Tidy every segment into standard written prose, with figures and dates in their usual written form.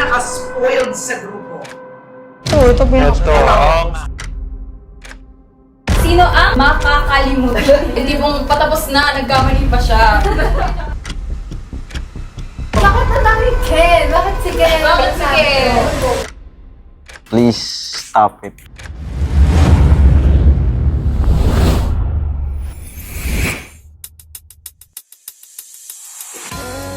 pinaka-spoiled sa grupo? Ito Sino ang makakalimutan? Hindi mong patapos na, nagkamali pa siya. Bakit naman Ken? Bakit si Ken? Bakit si Ken? Please stop it.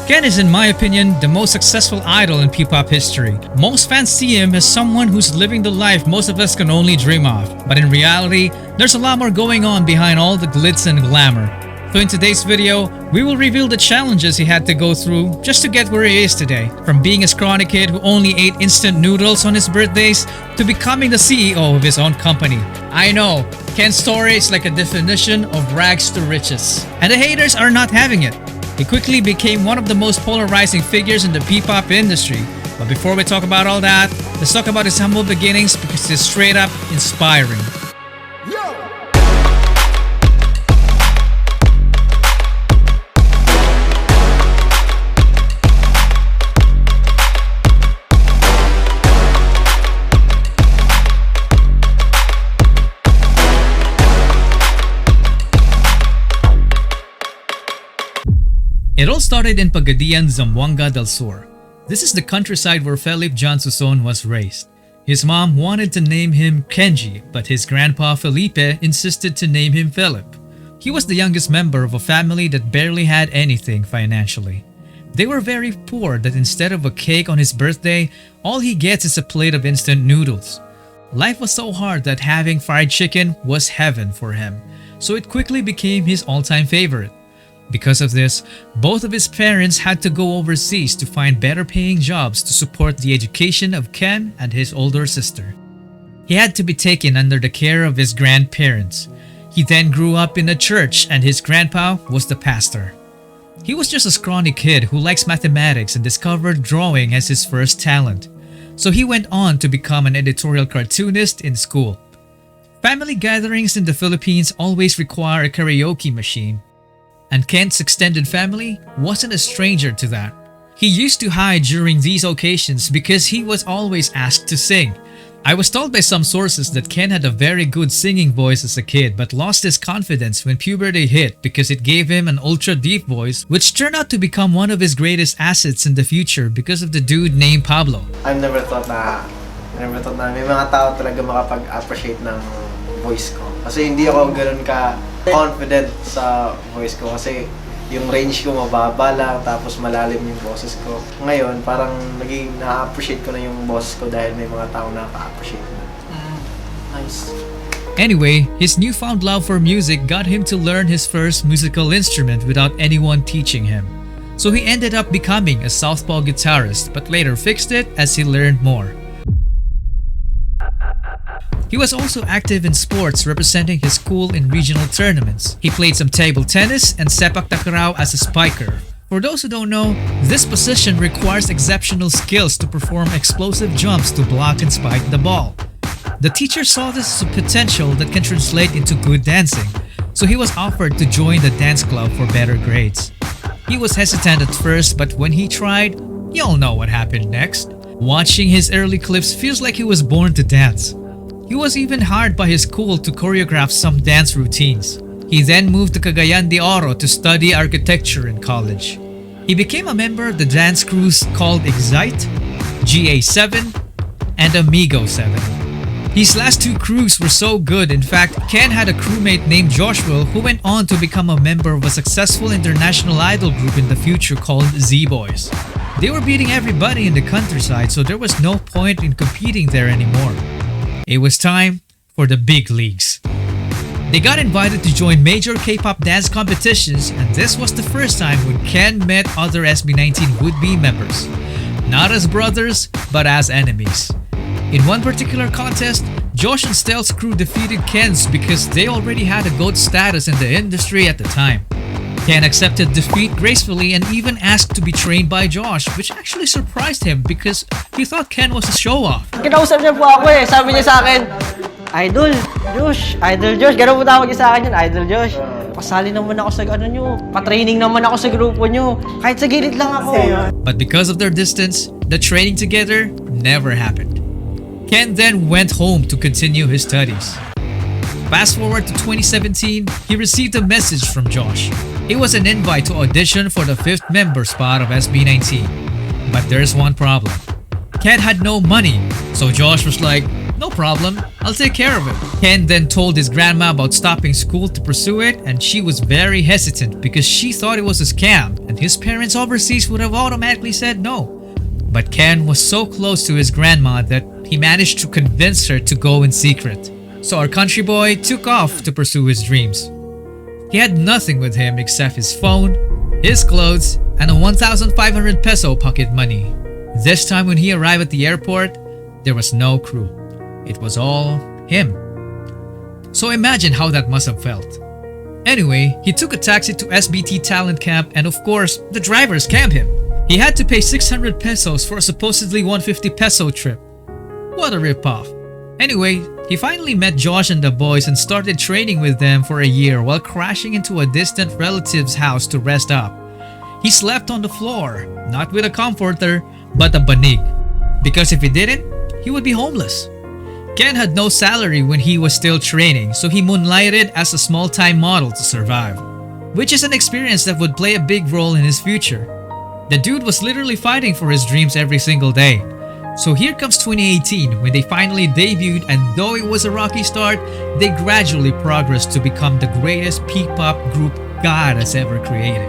Ken is, in my opinion, the most successful idol in P-pop history. Most fans see him as someone who's living the life most of us can only dream of. But in reality, there's a lot more going on behind all the glitz and glamour. So in today's video, we will reveal the challenges he had to go through just to get where he is today. From being a scrawny kid who only ate instant noodles on his birthdays, to becoming the CEO of his own company. I know, Ken's story is like a definition of rags to riches. And the haters are not having it. He quickly became one of the most polarizing figures in the P-pop industry. But before we talk about all that, let's talk about his humble beginnings because it's straight up inspiring. It all started in Pagadian, Zamboanga del Sur. This is the countryside where Felip John Suson was raised. His mom wanted to name him Kenji, but his grandpa Felipe insisted to name him Felip. He was the youngest member of a family that barely had anything financially. They were very poor that instead of a cake on his birthday, all he gets is a plate of instant noodles. Life was so hard that having fried chicken was heaven for him, so it quickly became his all-time favorite. Because of this, both of his parents had to go overseas to find better paying jobs to support the education of Ken and his older sister. He had to be taken under the care of his grandparents. He then grew up in a church and his grandpa was the pastor. He was just a scrawny kid who likes mathematics and discovered drawing as his first talent. So he went on to become an editorial cartoonist in school. Family gatherings in the Philippines always require a karaoke machine. And Ken's extended family wasn't a stranger to that. He used to hide during these occasions because he was always asked to sing. I was told by some sources that Ken had a very good singing voice as a kid but lost his confidence when puberty hit because it gave him an ultra deep voice which turned out to become one of his greatest assets in the future because of the dude named Pablo. I never thought na may mga tao talaga makapag-appreciate ng voice ko. Kasi hindi ako ganoon ka confident sa voice ko kasi yung range ko mababa lang tapos malalim yung boses ko. Ngayon, parang naging na-appreciate ko na yung boses ko dahil may mga tao na ka-appreciate na. Nice. Anyway, his newfound love for music got him to learn his first musical instrument without anyone teaching him. So he ended up becoming a southpaw guitarist but later fixed it as he learned more. He was also active in sports, representing his school in regional tournaments. He played some table tennis and sepak takraw as a spiker. For those who don't know, this position requires exceptional skills to perform explosive jumps to block and spike the ball. The teacher saw this as a potential that can translate into good dancing, so he was offered to join the dance club for better grades. He was hesitant at first, but when he tried, you all know what happened next. Watching his early clips feels like he was born to dance. He was even hired by his school to choreograph some dance routines. He then moved to Cagayan de Oro to study architecture in college. He became a member of the dance crews called Excite, GA7, and Amigo 7. These last two crews were so good, in fact, Ken had a crewmate named Joshua who went on to become a member of a successful international idol group in the future called Z-Boys. They were beating everybody in the countryside, so there was no point in competing there anymore. It was time for the big leagues. They got invited to join major K-pop dance competitions, and this was the first time when Ken met other SB19 would-be members. Not as brothers, but as enemies. In one particular contest, Josh and Stel's crew defeated Ken's because they already had a GOAT status in the industry at the time. Ken accepted defeat gracefully and even asked to be trained by Josh, which actually surprised him because he thought Ken was a show-off. Kinausap niya po ako eh. Sabi niya sa akin, Idol Josh, gano'n po tawag niya sa akin yun, Idol Josh. Pasali naman ako sa ano nyo, patraining naman ako sa grupo nyo. Kahit sa gilid lang ako. But because of their distance, The training together never happened. Ken then went home to continue his studies. Fast forward to 2017, he received a message from Josh. It was an invite to audition for the 5th member spot of SB19. But there's one problem. Ken had no money, so Josh was like, "No problem, I'll take care of it." Ken then told his grandma about stopping school to pursue it, and she was very hesitant because she thought it was a scam and his parents overseas would have automatically said no. But Ken was so close to his grandma that he managed to convince her to go in secret. So our country boy took off to pursue his dreams. He had nothing with him except his phone, his clothes, and a 1,500 peso pocket money. This time when he arrived at the airport, there was no crew. It was all him. So imagine how that must have felt. Anyway, he took a taxi to SBT talent camp, and of course, the driver scammed him. He had to pay 600 pesos for a supposedly 150 peso trip. What a ripoff. Anyway, he finally met Josh and the boys and started training with them for a year while crashing into a distant relative's house to rest up. He slept on the floor, not with a comforter, but a banig. Because if he didn't, he would be homeless. Ken had no salary when he was still training, so he moonlighted as a small-time model to survive, which is an experience that would play a big role in his future. The dude was literally fighting for his dreams every single day. So here comes 2018 when they finally debuted, and though it was a rocky start, they gradually progressed to become the greatest P-pop group God has ever created.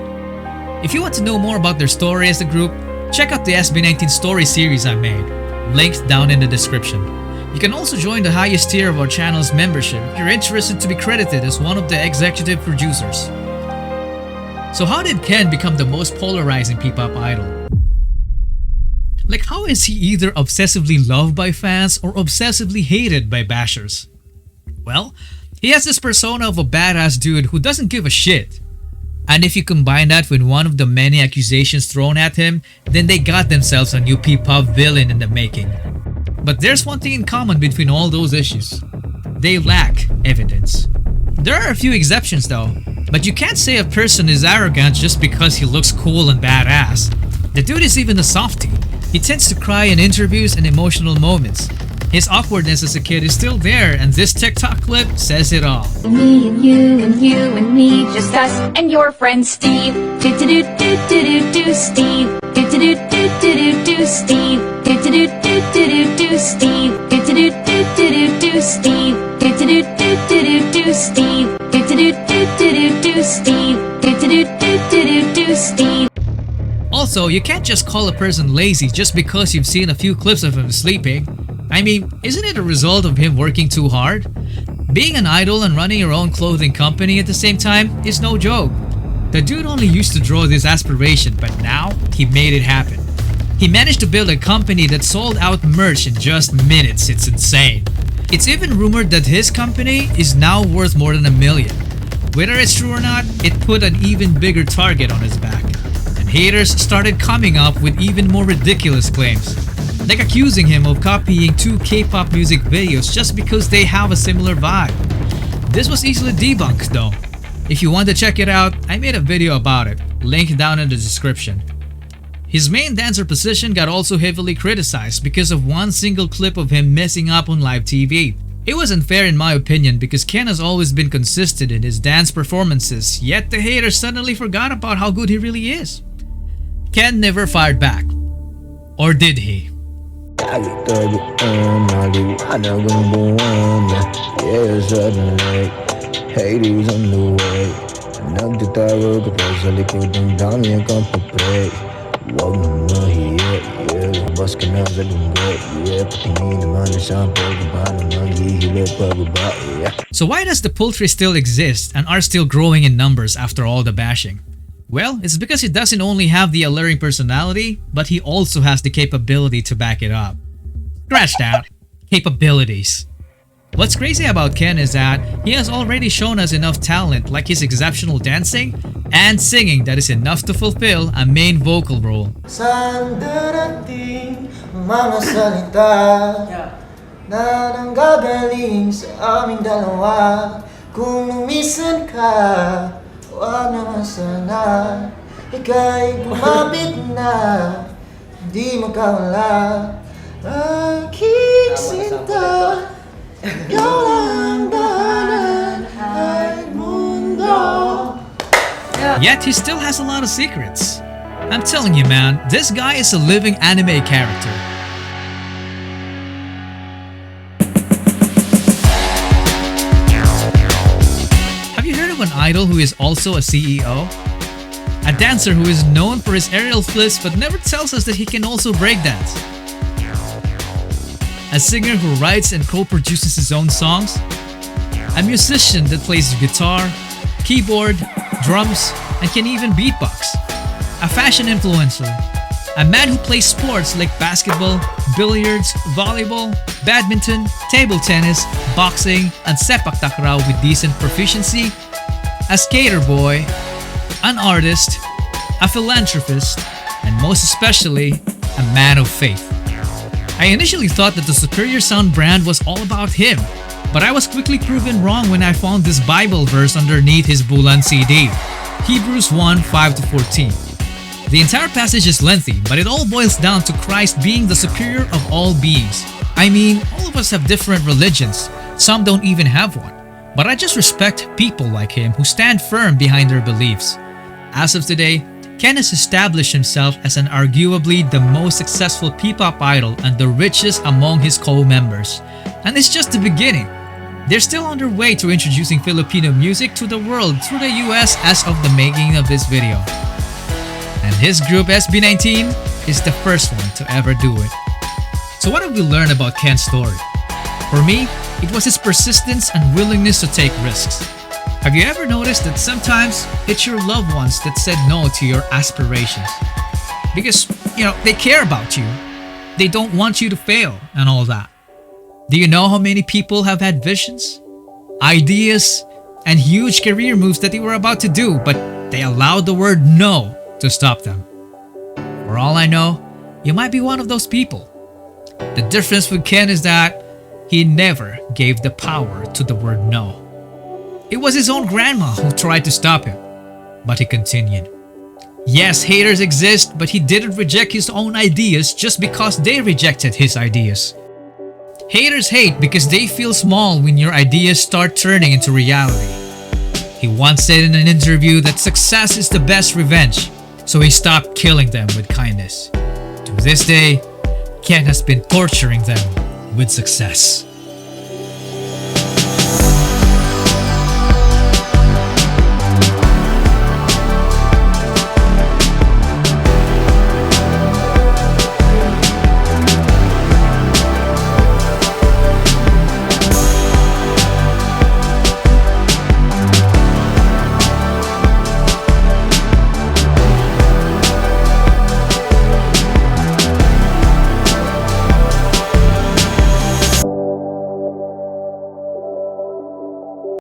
If you want to know more about their story as a group, check out the SB19 story series I made, linked down in the description. You can also join the highest tier of our channel's membership if you're interested to be credited as one of the executive producers. So how did Ken become the most polarizing P-pop idol? Like, how is he either obsessively loved by fans or obsessively hated by bashers? Well, he has this persona of a badass dude who doesn't give a shit. And if you combine that with one of the many accusations thrown at him, then they got themselves a new P-pop villain in the making. But there's one thing in common between all those issues. They lack evidence. There are a few exceptions though, but you can't say a person is arrogant just because he looks cool and badass. The dude is even a softie. He tends to cry in interviews and emotional moments. His awkwardness as a kid is still there, and this TikTok clip says it all. Me and you and you and me, just us and your friend Steve. Do do do do do do do Steve. Do do do do do do Steve. Do do do do do do Steve. Do do do do do Steve. Do do do do do Steve. Do do do do do Steve. Do do do do Steve. Also, you can't just call a person lazy just because you've seen a few clips of him sleeping. I mean, isn't it a result of him working too hard? Being an idol and running your own clothing company at the same time is no joke. The dude only used to draw this aspiration, but now he made it happen. He managed to build a company that sold out merch in just minutes. It's insane. It's even rumored that his company is now worth more than $1 million. Whether it's true or not, it put an even bigger target on his back. And haters started coming up with even more ridiculous claims, like accusing him of copying 2 K-pop music videos just because they have a similar vibe. This was easily debunked though. If you want to check it out, I made a video about it, link down in the description. His main dancer position got also heavily criticized because of one single clip of him messing up on live TV. It was unfair in my opinion because Ken has always been consistent in his dance performances, yet the haters suddenly forgot about how good he really is. Ken never fired back. Or did he? Haters on the way. Nagtatago kapag sa likod ng dami ang kampapre. Huwag mo mahiya, yeah. Bas ka na sa lunggot, yeah. Patingin naman na sa pagbaba ng hihilip pababa, yeah. So why does the poultry still exist and are still growing in numbers after all the bashing? Well, it's because he doesn't only have the alluring personality, but he also has the capability to back it up. Scratch that. Capabilities. What's crazy about Ken is that he has already shown us enough talent like his exceptional dancing and singing that is enough to fulfill a main vocal role. Saan darating ang mga salita na nanggagaling sa aming dalawa? Kung lumisan ka, huwag naman sana ika'y bumapit na. di magkawala. Aking sinta, ikaw lang daanan at mundo. Yet he still has a lot of secrets. I'm telling you, man, this guy is a living anime character. Have you heard of an idol who is also a CEO? A dancer who is known for his aerial flips but never tells us that he can also breakdance. A singer who writes and co-produces his own songs. A musician that plays guitar, keyboard, drums, and can even beatbox. A fashion influencer. A man who plays sports like basketball, billiards, volleyball, badminton, table tennis, boxing, and sepak takraw with decent proficiency. A skater boy, an artist, a philanthropist, and most especially, a man of faith. I initially thought that the Superior Sound brand was all about him, but I was quickly proven wrong when I found this Bible verse underneath his Bulan CD. Hebrews 1:5-14. The entire passage is lengthy, but it all boils down to Christ being the superior of all beings. I mean, all of us have different religions, some don't even have one. But I just respect people like him who stand firm behind their beliefs. As of today, Ken has established himself as an arguably the most successful P-pop idol and the richest among his co-members. And it's just the beginning. They're still on their way to introducing Filipino music to the world through the US as of the making of this video. And his group SB19 is the first one to ever do it. So what have we learned about Ken's story? For me, it was his persistence and willingness to take risks. Have you ever noticed that sometimes it's your loved ones that said no to your aspirations? Because, they care about you. They don't want you to fail and all that. Do you know how many people have had visions, ideas, and huge career moves that they were about to do, but they allowed the word no to stop them? For all I know, you might be one of those people. The difference with Ken is that he never gave the power to the word no. It was his own grandma who tried to stop him, but he continued. Yes, haters exist, but he didn't reject his own ideas just because they rejected his ideas. Haters hate because they feel small when your ideas start turning into reality. He once said in an interview that success is the best revenge, so he stopped killing them with kindness. To this day, Ken has been torturing them with success.